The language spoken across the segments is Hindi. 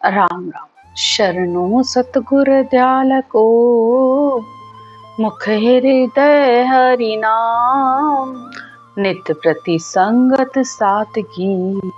राम राम। शरणों सतगुर दयाल को, मुख हृदय हरि नाम। नित्य प्रति संगत सादगी,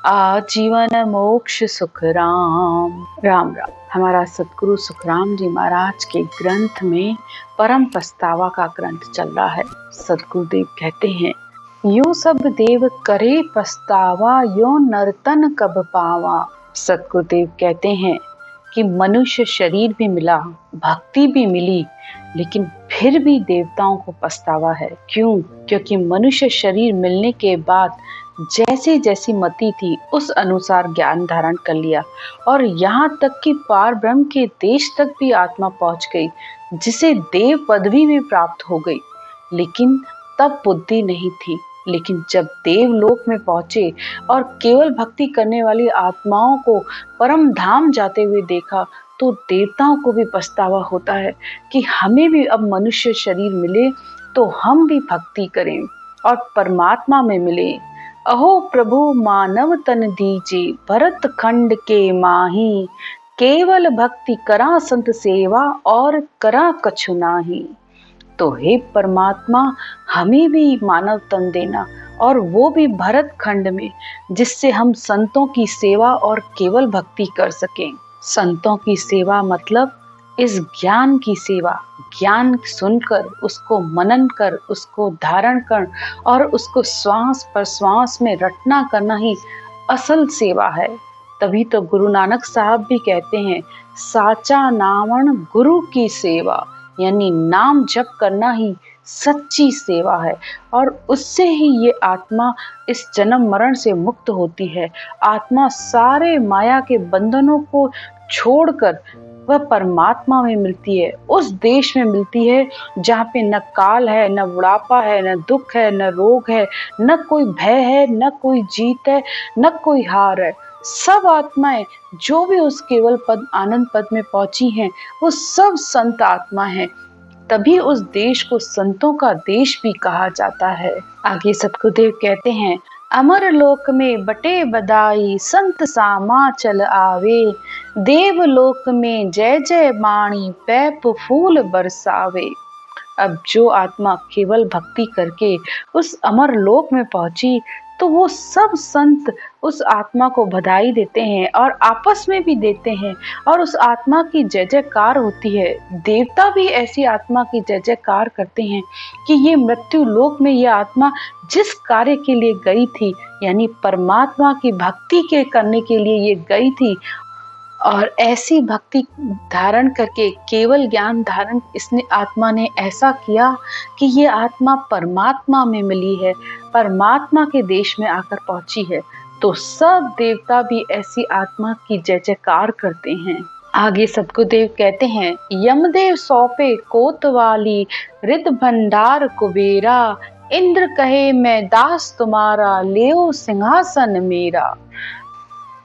आजीवन मोक्ष सुख राम। राम राम। हमारा सतगुरु सुखराम जी महाराज के ग्रंथ में परम पछतावा का ग्रंथ चल रहा है। सतगुरुदेव कहते हैं, यो सब देव करे पछतावा, यो नर्तन कब पावा। सतगुरुदेव कहते हैं कि मनुष्य शरीर भी मिला, भक्ति भी मिली, लेकिन फिर भी देवताओं को पछतावा है। क्यों? क्योंकि मनुष्य शरीर मिलने के बाद जैसी जैसी मति थी उस अनुसार ज्ञान धारण कर लिया, और यहाँ तक कि पार ब्रह्म के देश तक भी आत्मा पहुंच गई, जिसे देव पदवी भी प्राप्त हो गई, लेकिन तब बुद्धि नहीं थी। लेकिन जब देवलोक में पहुंचे और केवल भक्ति करने वाली आत्माओं को परम धाम जाते हुए देखा, तो देवताओं को भी पछतावा होता है कि हमें भी अब मनुष्य शरीर मिले तो हम भी भक्ति करें और परमात्मा में मिले। अहो प्रभु मानव तन दीजे, भरत खंड के माही। केवल भक्ति करा संत सेवा, और करा कछु नाही। तो हे परमात्मा, हमें भी मानव तन देना, और वो भी भरत खंड में, जिससे हम संतों की सेवा और केवल भक्ति कर सकें। संतों की सेवा मतलब इस ज्ञान की सेवा, ज्ञान सुनकर उसको मनन कर, उसको धारण कर और उसको श्वास प्रश्वास में रटना करना ही असल सेवा है। तभी तो गुरु नानक साहब भी कहते हैं, साचा नामन गुरु की सेवा, यानी नाम जप करना ही सच्ची सेवा है, और उससे ही ये आत्मा इस जन्म मरण से मुक्त होती है। आत्मा सारे माया के बंधनों को छोड़कर वह परमात्मा में मिलती है, उस देश में मिलती है जहाँ पे न काल है, न बुढ़ापा है, न दुख है, न रोग है, न कोई भय है, न कोई जीत है, न कोई हार है। सब आत्माएं जो भी उस केवल पद आनंद पद में पहुंची हैं, वो सब संत आत्मा हैं। तभी उस देश को संतों का देश भी कहा जाता है। आगे सतगुरुदेव कहते हैं, अमर लोक में बटे बदाई, संत सामा चल आवे। देवलोक में जय जय बाणी, पैप फूल बरसावे। अब जो आत्मा केवल भक्ति करके उस अमर लोक में पहुंची, तो वो सब संत उस आत्मा को बधाई देते हैं और आपस में भी देते हैं, और उस आत्मा की जय जयकार होती है। देवता भी ऐसी आत्मा की जय जयकार करते हैं कि ये मृत्यु लोक में ये आत्मा जिस कार्य के लिए गई थी, यानी परमात्मा की भक्ति के करने के लिए ये गई थी, और ऐसी भक्ति धारण करके केवल ज्ञान धारण इसने आत्मा ने ऐसा किया कि ये आत्मा परमात्मा में मिली है, परमात्मा के देश में आकर पहुंची है। तो सब देवता भी ऐसी आत्मा की जय जयकार करते हैं। आगे सतगुरुदेव कहते हैं, यमदेव सौंपे कोतवाली, रिद भंडार कुबेरा। इंद्र कहे मैं दास तुम्हारा, लेओ सिंहासन मेरा।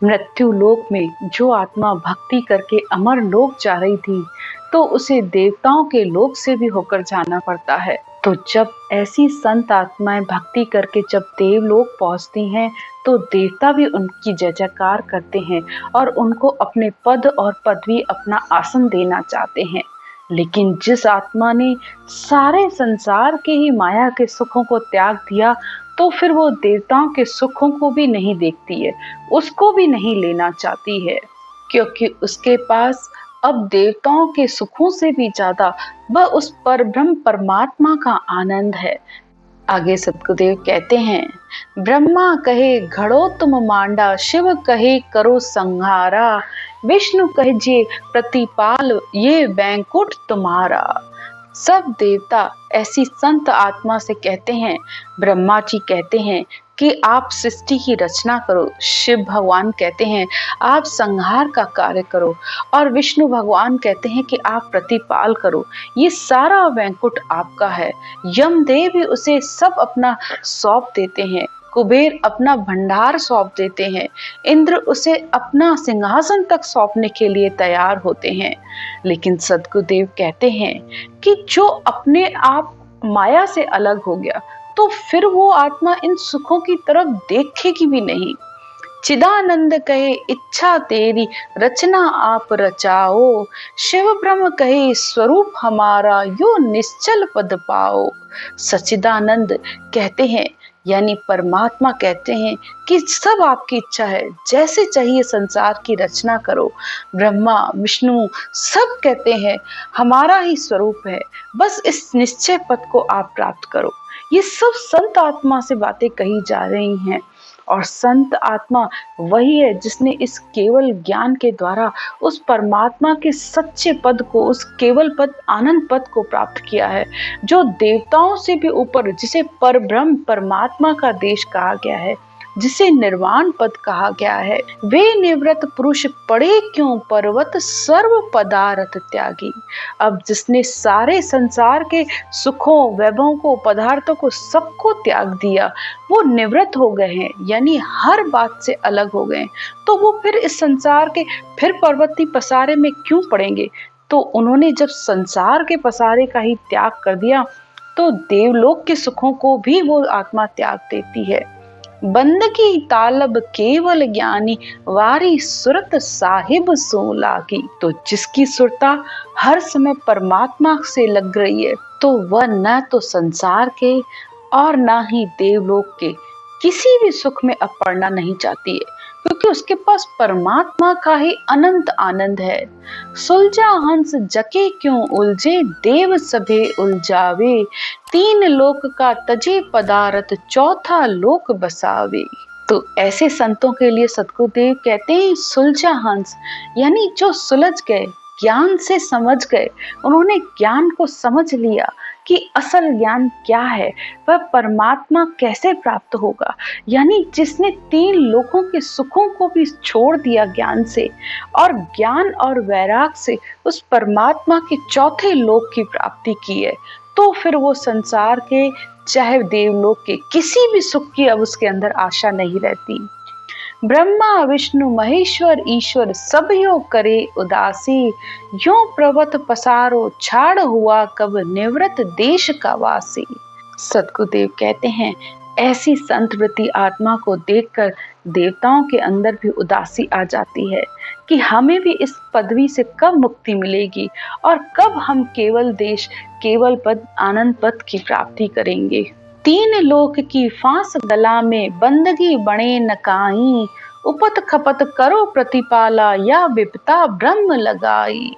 मृत्यु लोक में जो आत्मा भक्ति करके अमर लोक जा रही थी, तो उसे देवताओं के लोक से भी होकर जाना पड़ता है। तो जब ऐसी संत आत्माएं भक्ति करके जब देवलोक पहुंचती हैं, तो देवता भी उनकी जय जयकार करते हैं और उनको अपने पद और पदवी, अपना आसन देना चाहते हैं। लेकिन जिस आत्मा ने सारे संसार के ही माया के सुखों को त्याग दिया, तो फिर वो देवताओं के सुखों को भी नहीं देखती है, उसको भी नहीं लेना चाहती है, क्योंकि उसके पास अब देवताओं के सुखों से भी ज्यादा वह उस परब्रह्म परमात्मा का आनंद है। आगे सतगुरुदेव कहते हैं, ब्रह्मा कहे घड़ो तुम मांडा, शिव कहे करो संहारा। विष्णु कहे जे प्रतिपाल, ये वैकुंठ तुम्हारा। सब देवता ऐसी संत आत्मा से कहते हैं, ब्रह्मा जी कहते हैं कि आप सृष्टि की रचना करो, शिव भगवान कहते हैं आप संहार का कार्य करो, और विष्णु भगवान कहते हैं कि आप प्रतिपाल करो, ये सारा वैकुंठ आपका है। यमदेव भी उसे सब अपना सौंप देते हैं, कुबेर अपना भंडार सौंप देते हैं, इंद्र उसे अपना सिंहासन तक सौंपने के लिए तैयार होते हैं। लेकिन सद्गुरुदेव कहते हैं कि जो अपने आप माया से अलग हो गया, तो फिर वो आत्मा इन सुखों की तरफ देखेगी भी नहीं। चिदानंद कहे इच्छा तेरी रचना आप रचाओ, शिव ब्रह्म कहे स्वरूप हमारा यो निश्चल पद पाओ। सच्चिदानंद कहते हैं यानी परमात्मा कहते हैं कि सब आपकी इच्छा है, जैसे चाहिए संसार की रचना करो। ब्रह्मा विष्णु सब कहते हैं हमारा ही स्वरूप है, बस इस निश्चय पद को आप प्राप्त करो। ये सब संत आत्मा से बातें कही जा रही हैं, और संत आत्मा वही है जिसने इस केवल ज्ञान के द्वारा उस परमात्मा के सच्चे पद को, उस केवल पद आनंद पद को प्राप्त किया है, जो देवताओं से भी ऊपर, जिसे परब्रह्म परमात्मा का देश कहा गया है, जिसे निर्वाण पद कहा गया है। वे निवृत्त पुरुष पड़े क्यों पर्वत सर्व पदार्थ त्यागी। अब जिसने सारे संसार के सुखों वैभवों को, पदार्थों को, सबको त्याग दिया, वो निवृत्त हो गए हैं, यानी हर बात से अलग हो गए, तो वो फिर इस संसार के फिर पर्वती पसारे में क्यों पड़ेंगे। तो उन्होंने जब संसार के पसारे का ही त्याग कर दिया, तो देवलोक के सुखों को भी वो आत्मा त्याग देती है। बंदगी तालब केवल ज्ञानी, वारी सुरत साहिब सो लागी। तो जिसकी सुरता हर समय परमात्मा से लग रही है, तो वह न तो संसार के और न ही देवलोक के किसी भी सुख में अब पड़ना नहीं चाहती है, क्योंकि उसके पास परमात्मा का ही अनंत आनंद है। सुलझा हंस जके क्यों उलझे, देव सभे उलझावे, तीन लोक का तजे पदार्थ, चौथा लोक बसावे। तो ऐसे संतों के लिए सद्गुरुदेव कहते हैं सुलझा हंस, यानी जो सुलझ गए, ज्ञान से समझ गए, उन्होंने ज्ञान को समझ लिया कि असल ज्ञान क्या है, वह परमात्मा कैसे प्राप्त होगा, यानी जिसने तीन लोकों के सुखों को भी छोड़ दिया ज्ञान से, और ज्ञान और वैराग से उस परमात्मा के चौथे लोक की प्राप्ति की है, तो फिर वो संसार के चाहे देवलोक के किसी भी सुख की अब उसके अंदर आशा नहीं रहती। ब्रह्मा विष्णु महेश्वर ईश्वर सब यो करे उदासी, यो प्रवत पसारो छाड़ हुआ कब निवृत्त देश का वासी। सद्गुरुदेव कहते हैं ऐसी संत वृत्ति आत्मा को देखकर देवताओं के अंदर भी उदासी आ जाती है कि हमें भी इस पदवी से कब मुक्ति मिलेगी और कब हम केवल देश, केवल पद, आनंद पद की प्राप्ति करेंगे। तीन लोक की फांस गला में, बंदगी बने नकाई, उपत खपत करो प्रतिपाला, या विपता ब्रह्म लगाई।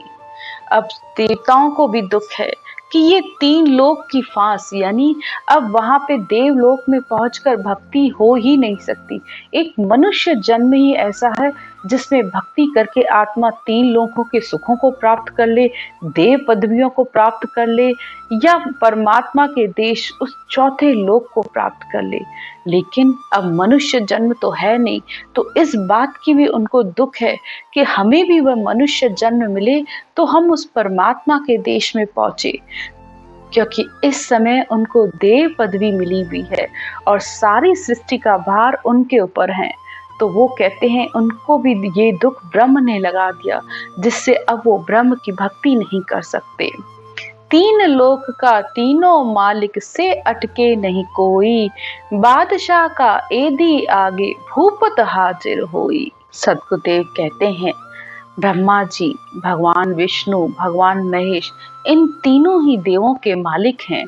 अब देवताओं को भी दुख है कि ये तीन लोक की फांस, यानी अब वहां पे देवलोक में पहुंचकर भक्ति हो ही नहीं सकती। एक मनुष्य जन्म ही ऐसा है जिसमें भक्ति करके आत्मा तीन लोकों के सुखों को प्राप्त कर ले, देव पदवियों को प्राप्त कर ले, या परमात्मा के देश उस चौथे लोक को प्राप्त कर ले। लेकिन अब मनुष्य जन्म तो है नहीं, तो इस बात की भी उनको दुख है कि हमें भी वह मनुष्य जन्म मिले तो हम उस परमात्मा के देश में पहुंचे, क्योंकि इस समय उनको देव पदवी मिली हुई है और सारी सृष्टि का भार उनके ऊपर है। तो वो कहते हैं उनको भी ये दुख ब्रह्म ने लगा दिया, जिससे अब वो ब्रह्म की भक्ति नहीं कर सकते। तीन लोक का तीनों मालिक से अटके नहीं कोई, बादशाह का एदी आगे भूपत हाजिर होई। सद्गुरुदेव कहते हैं ब्रह्मा जी, भगवान विष्णु, भगवान महेश, इन तीनों ही देवों के मालिक हैं।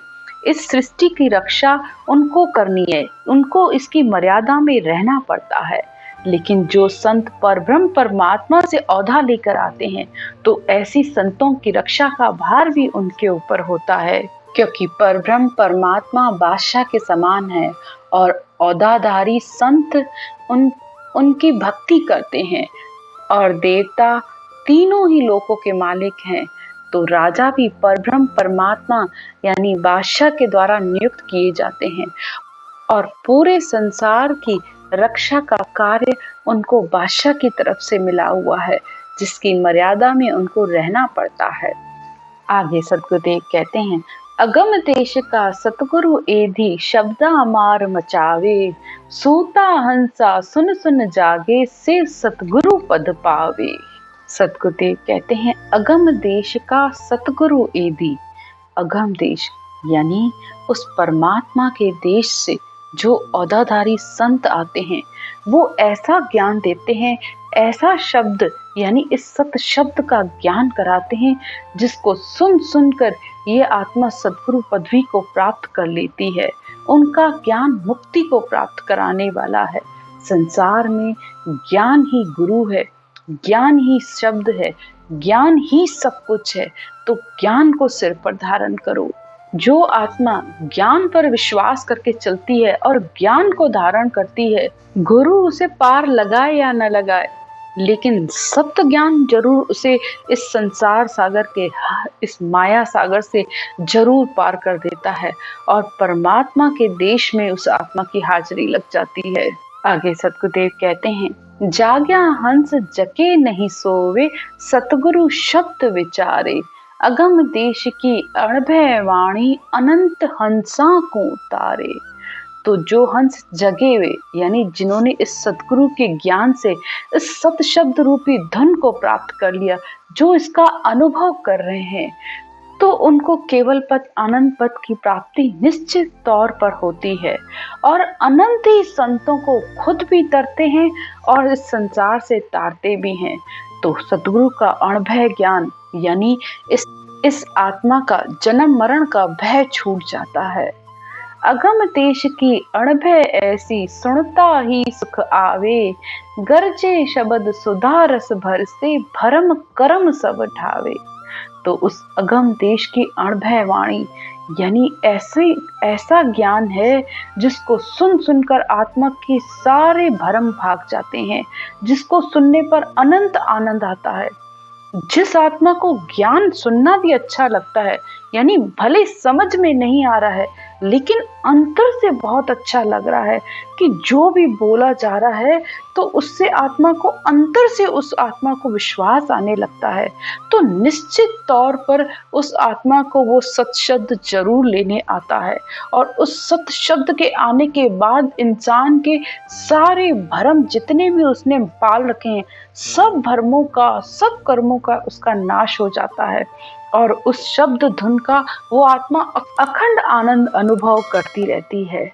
इस सृष्टि की रक्षा उनको करनी है, उनको इसकी मर्यादा में रहना पड़ता है। लेकिन जो संत परब्रह्म परमात्मा से औधा लेकर आते हैं, तो ऐसी संतों की रक्षा का भार भी उनके ऊपर होता है, क्योंकि परब्रह्म परमात्मा बादशाह के समान है और औधाधारी संत उनकी भक्ति करते हैं, और देवता तीनों ही लोकों के मालिक हैं। तो राजा भी परब्रह्म परमात्मा यानी बादशाह के द्वारा नियुक्त किए जाते हैं, और पूरे संसार की रक्षा का कार्य उनको बादशाह की तरफ से मिला हुआ है, जिसकी मर्यादा में उनको रहना पड़ता है। आगे सद्गुरुदेव कहते हैं अगम देश का सतगुरु एधी, शब्दा मार मचावे, सूता हंसा सुन सुन जागे, से सतगुरु पद पावे। सद्गुरुदेव कहते हैं अगम देश का सतगुरु एधी, अगम देश यानी उस परमात्मा के देश से जो औधाधारी संत आते हैं, वो ऐसा ज्ञान देते हैं, ऐसा शब्द यानी इस सत शब्द का ज्ञान कराते हैं जिसको सुन सुनकर ये आत्मा सद्गुरु पदवी को प्राप्त कर लेती है। उनका ज्ञान मुक्ति को प्राप्त कराने वाला है। संसार में ज्ञान ही गुरु है, ज्ञान ही शब्द है, ज्ञान ही सब कुछ है। तो ज्ञान को सिर पर धारण करो। जो आत्मा ज्ञान पर विश्वास करके चलती है और ज्ञान को धारण करती है, गुरु उसे पार लगाए या न लगाए, लेकिन सत्य ज्ञान जरूर उसे इस संसार सागर के, इस माया सागर से जरूर पार कर देता है और परमात्मा के देश में उस आत्मा की हाजिरी लग जाती है। आगे सतगुरुदेव कहते हैं, जाग्या हंस जके नहीं सोवे, सतगुरु शब्द विचारे, अगम देश की अणभय वाणी, अनंत हंसा को उतारे। तो जो हंस जगे हुए यानी जिन्होंने इस सतगुरु के ज्ञान से इस सत शब्द रूपी धन को प्राप्त कर लिया, जो इसका अनुभव कर रहे हैं, तो उनको केवल पद अनंत पद की प्राप्ति निश्चित तौर पर होती है। और अनंत ही संतों को खुद भी तरते हैं और इस संसार से तारते भी हैं। तो सतगुरु का अणभय ज्ञान यानी इस आत्मा का जन्म मरण का भय छूट जाता है। अगम देश की अणभय ऐसी, सुनता ही सुख आवे, गरजे शब्द सुधा रस भर से, भरम करम सब ठावे। तो उस अगम देश की अणभय वाणी यानी ऐसा ज्ञान है जिसको सुन सुनकर आत्मा के सारे भरम भाग जाते हैं, जिसको सुनने पर अनंत आनंद आता है। जिस आत्मा को ज्ञान सुनना भी अच्छा लगता है, यानी भले समझ में नहीं आ रहा है लेकिन अंतर से बहुत अच्छा लग रहा है कि जो भी बोला जा रहा है, तो उससे आत्मा को अंतर से उस आत्मा को विश्वास आने लगता है, तो निश्चित तौर पर उस आत्मा को वो सत शब्द जरूर लेने आता है। और उस सत शब्द के आने के बाद इंसान के सारे भरम जितने भी उसने पाल रखे हैं, सब भरमों का, सब कर्मों का उसका नाश हो जाता है और उस शब्द धुन का वो आत्मा अखंड आनंद अनुभव करती रहती है।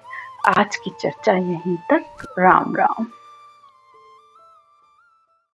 आज की चर्चा यहीं तक। राम राम।